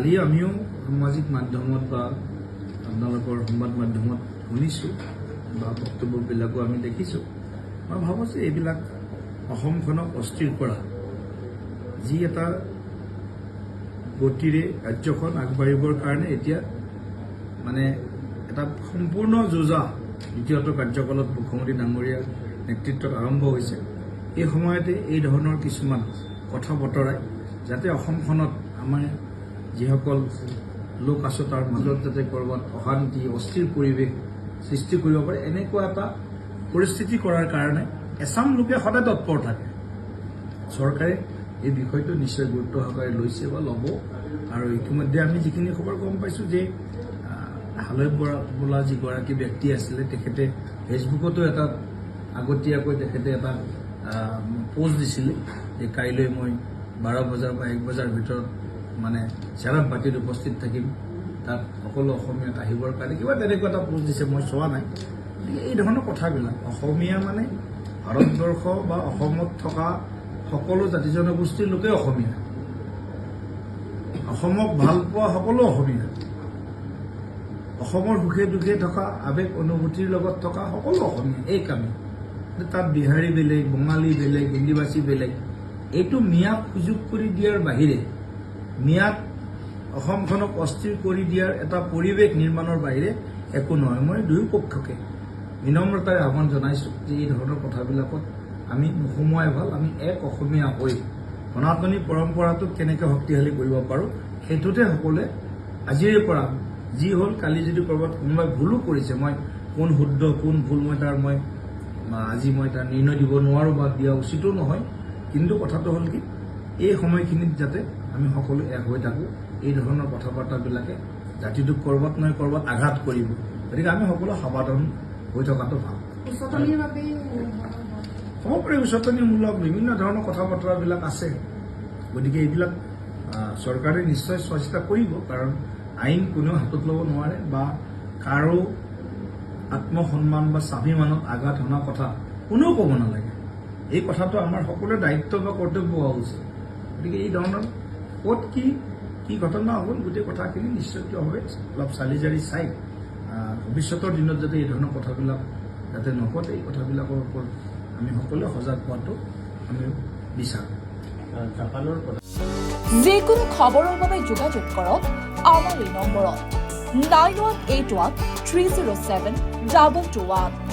কালি আমিও সামাজিক মাধ্যমত বা আপোনালোকৰ সংবাদ মাধ্যমত শুনিছোঁ বা বক্তব্যবিলাকো আমি দেখিছোঁ। মই ভাবোঁ যে এইবিলাক অসমখনক অস্থিৰ কৰা যি এটা গতিৰে ৰাজ্যখন আগবাঢ়িবৰ কাৰণে এতিয়া মানে এটা সম্পূৰ্ণ যোজা দ্বিতীয়টো কাৰ্যকালত মুখ্যমন্ত্ৰী ডাঙৰীয়াৰ নেতৃত্বত আৰম্ভ হৈছে। এই সময়তে এই ধৰণৰ কিছুমান কথা বতৰাই যাতে অসমখনত আমাৰ যিসকল লোক আছে তাৰ মাজত যাতে ক'ৰবাত অশান্তি অস্থিৰ পৰিৱেশ সৃষ্টি কৰিব পাৰে এনেকুৱা এটা পৰিস্থিতি কৰাৰ কাৰণে এচাম লোকে সদায় তৎপৰ থাকে। চৰকাৰে এই বিষয়টো নিশ্চয় গুৰুত্ব সহকাৰে লৈছে বা ল'ব। আৰু ইতিমধ্যে আমি যিখিনি খবৰ গম পাইছোঁ যে হালৈ বৰা বোলা যিগৰাকী ব্যক্তি আছিলে তেখেতে ফেচবুকতো এটা আগতীয়াকৈ তেখেতে এটা পোষ্ট দিছিলে যে কাইলৈ মই 12 বজাৰ বা 1 বজাৰ ভিতৰত মানে চেৰাপ বাটিত উপস্থিত থাকিম, তাত সকলো অসমীয়াক আহিবৰ কাৰণে কিবা তেনেকুৱা এটা পোষ্ট দিছে, মই চোৱা নাই। গতিকে এই ধৰণৰ কথাবিলাক অসমীয়া মানে ভাৰতবৰ্ষ বা অসমত থকা সকলো জাতি জনগোষ্ঠীৰ লোকে অসমীয়া, অসমক ভাল পোৱা সকলো অসমীয়া, অসমৰ সুখে দুখে থকা আৱেগ অনুভূতিৰ লগত থকা সকলো অসমীয়া এই কামে। তাত বিহাৰী বেলেগ, বঙালী বেলেগ, হিন্দীভাষী বেলেগ, এইটো মিয়াক সুযোগ কৰি দিয়াৰ বাহিৰে, মিয়াক অসমখনক অস্থিৰ কৰি দিয়াৰ এটা পৰিৱেশ নিৰ্মাণৰ বাহিৰে একো নহয়। মই দুয়ো পক্ষকে বিনম্ৰতাৰে আহ্বান জনাইছোঁ যে এই ধৰণৰ কথাবিলাকত আমি নোসোমোৱাই ভাল। আমি এক অসমীয়া হৈ সনাতনী পৰম্পৰাটোক কেনেকৈ শক্তিশালী কৰিব পাৰোঁ সেইটোতে সকলোৱে আজিৰে পৰা যি হ'ল কালি যদি ক'ৰবাত কোনোবাই ভুলো কৰিছে, মই কোন শুদ্ধ কোন ভুল আজি মই তাৰ নিৰ্ণয় দিব নোৱাৰোঁ বা দিয়া উচিতো নহয়। কিন্তু কথাটো হ'ল কি এই সময়খিনিত যাতে আমি সকলো এক হৈ থাকোঁ। এই ধৰণৰ কথা বাৰ্তাবিলাকে জাতিটোক ক'ৰবাত নহয় ক'ৰবাত আঘাত কৰিব। গতিকে আমি সকলো সাৱধান হৈ থকাটো ভাল। হ'ব পাৰে উচতনিমূলক বিভিন্ন ধৰণৰ কথা বতৰাবিলাক আছে। গতিকে এইবিলাক চৰকাৰে নিশ্চয় চোৱা চিতা কৰিব, কাৰণ আইন কোনেও হাতত ল'ব নোৱাৰে বা কাৰো আত্মসন্মান বা স্বাভিমানত আঘাত অনা কথা কোনেও ক'ব নালাগে। এই কথাটো আমাৰ সকলোৰে দায়িত্ব বা কৰ্তব্য হোৱা উচিত। গতিকে এই ধৰণৰ ক'ত কি ঘটনা হ'ল গোটেই কথাখিনি নিশ্চয়ভাৱে অলপ চালি জাৰি চাই ভৱিষ্যতৰ দিনত যাতে এই ধৰণৰ কথাবিলাক যাতে নঘটে এই কথাবিলাকৰ ওপৰত আমি সকলোৱে সজাগ হোৱাটো আমি বিচাৰোঁ। যিকোনো খবৰৰ বাবে যোগাযোগ কৰক আমাৰ এই নম্বৰত 9181 307 2221।